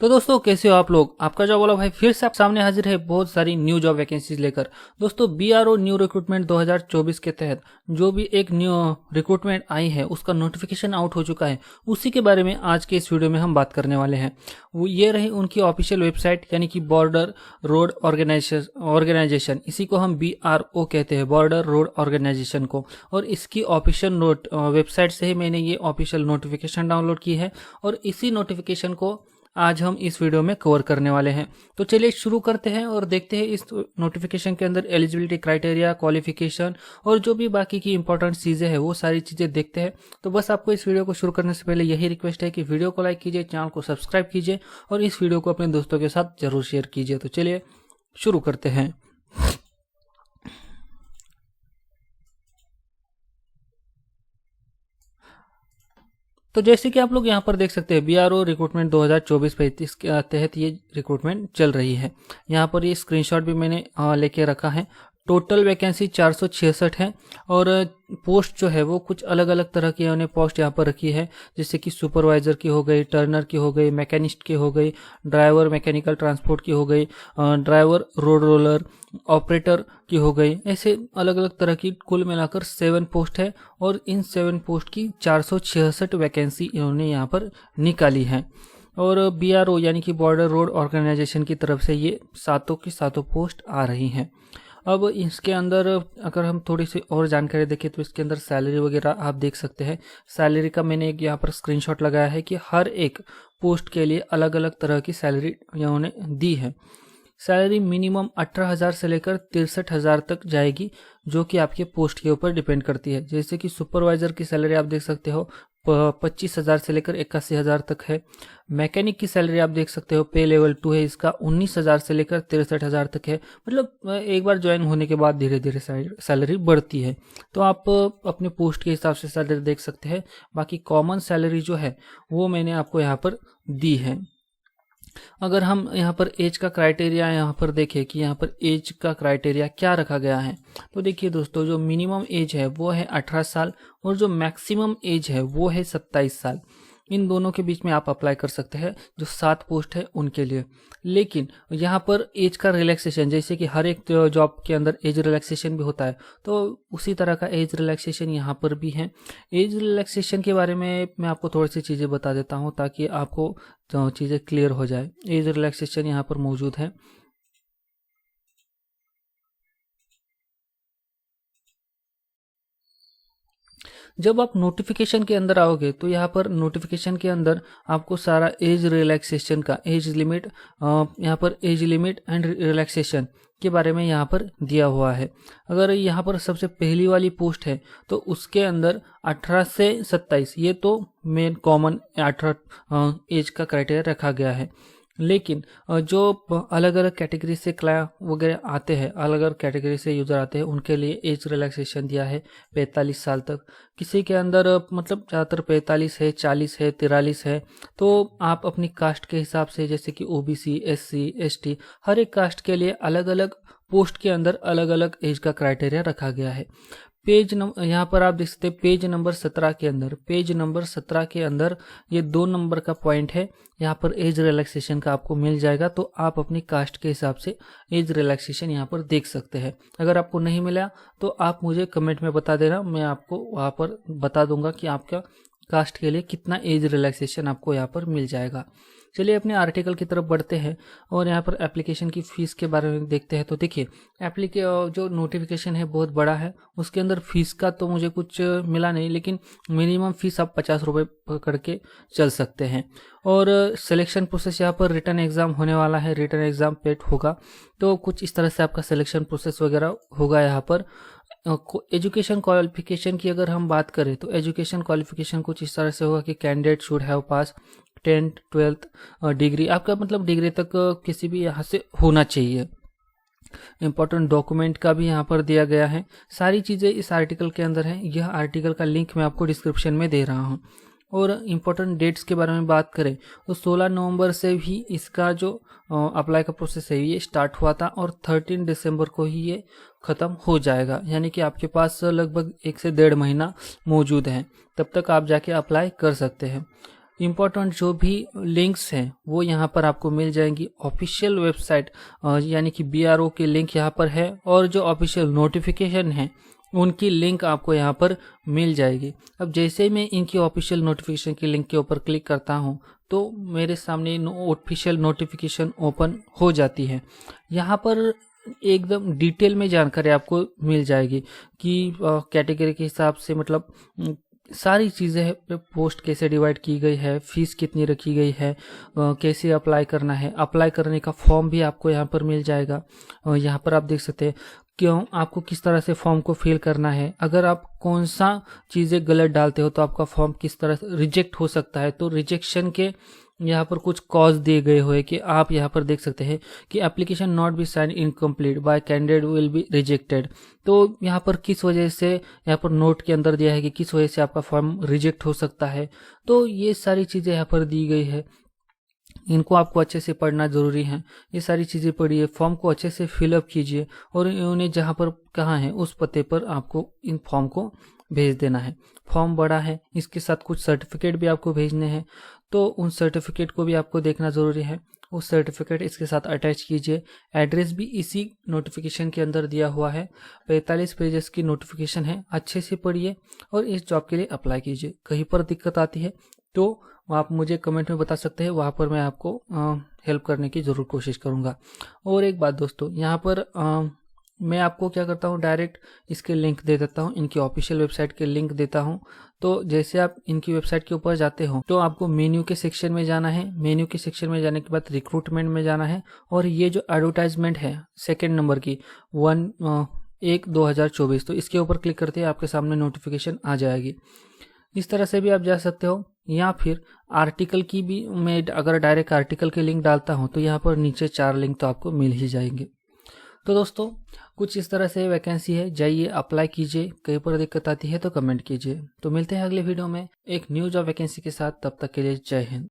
तो दोस्तों कैसे हो आप लोग। आपका जॉब वाला भाई फिर से आप सामने हाजिर है बहुत सारी न्यू जॉब वैकेंसीज लेकर। दोस्तों बीआरओ न्यू रिक्रूटमेंट 2024 के तहत जो भी एक न्यू रिक्रूटमेंट आई है उसका नोटिफिकेशन आउट हो चुका है, उसी के बारे में आज के इस वीडियो में हम बात करने वाले हैं। वो ये रही उनकी ऑफिशियल वेबसाइट यानी कि बॉर्डर रोड ऑर्गेनाइजेशन, इसी को हम बीआरओ कहते हैं, बॉर्डर रोड ऑर्गेनाइजेशन को। और इसकी ऑफिशियल वेबसाइट से ही मैंने ये ऑफिशियल नोटिफिकेशन डाउनलोड की है और इसी नोटिफिकेशन को आज हम इस वीडियो में कवर करने वाले हैं। तो चलिए शुरू करते हैं और देखते हैं इस नोटिफिकेशन के अंदर एलिजिबिलिटी क्राइटेरिया, क्वालिफिकेशन और जो भी बाकी की इंपॉर्टेंट चीज़ें हैं वो सारी चीज़ें देखते हैं। तो बस आपको इस वीडियो को शुरू करने से पहले यही रिक्वेस्ट है कि वीडियो को लाइक कीजिए, चैनल को सब्सक्राइब कीजिए और इस वीडियो को अपने दोस्तों के साथ जरूर शेयर कीजिए। तो चलिए शुरू करते हैं। तो जैसे कि आप लोग यहाँ पर देख सकते हैं बीआरओ रिक्रूटमेंट 2024 पे इसके तहत ये रिक्रूटमेंट चल रही है। यहाँ पर ये स्क्रीनशॉट भी मैंने लेके रखा है। टोटल वैकेंसी 466 है और पोस्ट जो है वो कुछ अलग अलग तरह की उन्होंने पोस्ट यहाँ पर रखी है, जैसे कि सुपरवाइजर की हो गई, टर्नर की हो गई, मैकेनिस्ट की हो गई, ड्राइवर मैकेनिकल ट्रांसपोर्ट की हो गई, ड्राइवर रोड रोलर, ऑपरेटर की हो गई। ऐसे अलग अलग तरह की कुल मिलाकर 7 पोस्ट है और इन 7 पोस्ट की 466 वैकेंसी इन्होंने यहाँ पर निकाली है। और बीआरओ यानी कि बॉर्डर रोड ऑर्गेनाइजेशन की तरफ से ये सातों की सातों पोस्ट आ रही हैं। अब इसके अंदर अगर हम थोड़ी सी और जानकारी देखें तो इसके अंदर सैलरी वगैरह आप देख सकते हैं। सैलरी का मैंने एक यहाँ पर स्क्रीनशॉट लगाया है कि हर एक पोस्ट के लिए अलग अलग तरह की सैलरी इन्होंने दी है। सैलरी मिनिमम 18,000 से लेकर 63,000 तक जाएगी, जो कि आपके पोस्ट के ऊपर डिपेंड करती है। जैसे कि सुपरवाइजर की सैलरी आप देख सकते हो 25,000 से लेकर 81,000 तक है। मैकेनिक की सैलरी आप देख सकते हो पे लेवल 2 है, इसका 19,000 से लेकर 63,000 तक है। मतलब एक बार ज्वाइन होने के बाद धीरे धीरे सैलरी बढ़ती है। तो आप अपने पोस्ट के हिसाब से सैलरी देख सकते हैं। बाकी कॉमन सैलरी जो है वो मैंने आपको यहाँ पर दी है। अगर हम यहाँ पर एज का क्राइटेरिया यहाँ पर देखें कि यहाँ पर एज का क्राइटेरिया क्या रखा गया है, तो देखिए दोस्तों, जो मिनिमम एज है वो है 18 साल और जो मैक्सिमम एज है वो है 27 साल। इन दोनों के बीच में आप अप्लाई कर सकते हैं, जो 7 पोस्ट है उनके लिए। लेकिन यहाँ पर एज का रिलैक्सेशन, जैसे कि हर एक जॉब के अंदर एज रिलैक्सेशन भी होता है, तो उसी तरह का एज रिलैक्सेशन यहाँ पर भी है। एज रिलैक्सेशन के बारे में मैं आपको थोड़ी सी चीज़ें बता देता हूँ ताकि आपको चीज़ें क्लियर हो जाए। एज रिलैक्सेशन यहाँ पर मौजूद है। जब आप नोटिफिकेशन के अंदर आओगे तो यहाँ पर नोटिफिकेशन के अंदर आपको सारा एज रिलैक्सेशन का एज लिमिट, यहाँ पर एज लिमिट एंड रिलैक्सेशन के बारे में यहाँ पर दिया हुआ है। अगर यहाँ पर सबसे पहली वाली पोस्ट है तो उसके अंदर 18 से 27, ये तो मेन कॉमन 18 एज का क्राइटेरिया रखा गया है। लेकिन जो अलग अलग कैटेगरी से क्लाइंट वगैरह आते हैं, अलग अलग कैटेगरी से यूज़र आते हैं, उनके लिए एज रिलैक्सेशन दिया है 45 साल तक। किसी के अंदर मतलब ज़्यादातर 45 है, 40 है, 43 है। तो आप अपनी कास्ट के हिसाब से, जैसे कि ओबीसी, एससी, एसटी, हर एक कास्ट के लिए अलग अलग पोस्ट के अंदर अलग अलग एज का क्राइटेरिया रखा गया है। पेज नंबर यहाँ पर आप देख सकते हैं, पेज नंबर 17 के अंदर, पेज नंबर 17 के अंदर ये 2 नंबर का पॉइंट है, यहाँ पर एज रिलैक्सेशन का आपको मिल जाएगा। तो आप अपनी कास्ट के हिसाब से एज रिलैक्सेशन यहाँ पर देख सकते हैं। अगर आपको नहीं मिला तो आप मुझे कमेंट में बता देना, मैं आपको वहाँ पर बता दूंगा कि आपका कास्ट के लिए कितना एज रिलैक्सेशन आपको यहाँ पर मिल जाएगा। चलिए अपने आर्टिकल की तरफ बढ़ते हैं और यहाँ पर एप्लीकेशन की फ़ीस के बारे में देखते हैं। तो देखिए जो नोटिफिकेशन है बहुत बड़ा है, उसके अंदर फ़ीस का तो मुझे कुछ मिला नहीं, लेकिन मिनिमम फ़ीस आप 50 रुपये पकड़ के चल सकते हैं। और सिलेक्शन प्रोसेस यहाँ पर रिटर्न एग्ज़ाम होने वाला है, रिटर्न एग्ज़ाम पेट होगा, तो कुछ इस तरह से आपका सिलेक्शन प्रोसेस वगैरह होगा। यहाँ पर एजुकेशन क्वालिफिकेशन की अगर हम बात करें तो एजुकेशन क्वालिफिकेशन कुछ इस तरह से होगा कि candidate should have pass 10th 12th degree, आपका मतलब डिग्री तक किसी भी यहाँ से होना चाहिए। इम्पोर्टेंट डॉक्यूमेंट का भी यहाँ पर दिया गया है। सारी चीज़ें इस आर्टिकल के अंदर है। यह आर्टिकल का लिंक मैं आपको डिस्क्रिप्शन में दे रहा हूँ। और इम्पोर्टेंट डेट्स के बारे में बात करें तो 16 नवंबर से भी इसका जो अप्लाई का प्रोसेस है ये स्टार्ट हुआ था और 13 दिसंबर को ही ये ख़त्म हो जाएगा। यानी कि आपके पास लगभग 1 से 1.5 महीना मौजूद है, तब तक आप जाके अप्लाई कर सकते हैं। इम्पोर्टेंट जो भी लिंक्स हैं वो यहाँ पर आपको मिल जाएंगी। ऑफिशियल वेबसाइट यानी कि BRO की लिंक यहाँ पर है, और जो ऑफिशियल नोटिफिकेशन है उनकी लिंक आपको यहाँ पर मिल जाएगी। अब जैसे ही मैं इनकी ऑफिशियल नोटिफिकेशन की लिंक के ऊपर क्लिक करता हूँ तो मेरे सामने ऑफिशियल नोटिफिकेशन ओपन हो जाती है। यहाँ पर एकदम डिटेल में जानकारी आपको मिल जाएगी कि कैटेगरी के हिसाब से मतलब सारी चीज़ें पोस्ट कैसे डिवाइड की गई है, फीस कितनी रखी गई है, कैसे अप्लाई करना है, अप्लाई करने का फॉर्म भी आपको यहाँ पर मिल जाएगा। यहाँ पर आप देख सकते हैं क्यों आपको किस तरह से फॉर्म को फिल करना है। अगर आप कौन सा चीज़ें गलत डालते हो तो आपका फॉर्म किस तरह से रिजेक्ट हो सकता है। तो रिजेक्शन के यहाँ पर कुछ कॉज दिए गए हुए कि आप यहाँ पर देख सकते हैं कि application not be sign incomplete by candidate will be rejected. तो यहाँ पर किस वजह से यहाँ पर नोट के अंदर दिया है कि किस वजह से आपका फॉर्म रिजेक्ट हो सकता है। तो ये सारी चीज़ें यहाँ पर दी गई है, इनको आपको अच्छे से पढ़ना जरूरी है। ये सारी चीज़ें पढ़िए, फॉर्म को अच्छे से फिलअप कीजिए और उन्हें जहाँ पर कहाँ है उस पते पर आपको इन फॉर्म को भेज देना है। फॉर्म बड़ा है, इसके साथ कुछ सर्टिफिकेट भी आपको भेजने हैं, तो उन सर्टिफिकेट को भी आपको देखना ज़रूरी है। उस सर्टिफिकेट इसके साथ अटैच कीजिए। एड्रेस भी इसी नोटिफिकेशन के अंदर दिया हुआ है। 45 पेजेस की नोटिफिकेशन है, अच्छे से पढ़िए और इस जॉब के लिए अप्लाई कीजिए। कहीं पर दिक्कत आती है तो आप मुझे कमेंट में बता सकते हैं, वहाँ पर मैं आपको हेल्प करने की ज़रूर कोशिश करूँगा। और एक बात दोस्तों, यहाँ पर मैं आपको क्या करता हूँ, डायरेक्ट इसके लिंक दे देता हूँ, इनकी ऑफिशियल वेबसाइट के लिंक देता हूँ। तो जैसे आप इनकी वेबसाइट के ऊपर जाते हो तो आपको मेन्यू के सेक्शन में जाना है। मेन्यू के सेक्शन में जाने के बाद रिक्रूटमेंट में जाना है, और ये जो एडवर्टाइजमेंट है सेकेंड नंबर की 1/1/2024, तो इसके ऊपर क्लिक करते ही आपके सामने नोटिफिकेशन आ जाएगी। इस तरह से भी आप जा सकते हो, या फिर आर्टिकल की भी मैं अगर डायरेक्ट आर्टिकल के लिंक डालता हूं तो यहाँ पर नीचे 4 लिंक तो आपको मिल ही जाएंगे। तो दोस्तों कुछ इस तरह से वैकेंसी है, जाइए अप्लाई कीजिए। कहीं पर दिक्कत आती है तो कमेंट कीजिए। तो मिलते हैं अगले वीडियो में एक न्यू जॉब वैकेंसी के साथ, तब तक के लिए जय हिंद।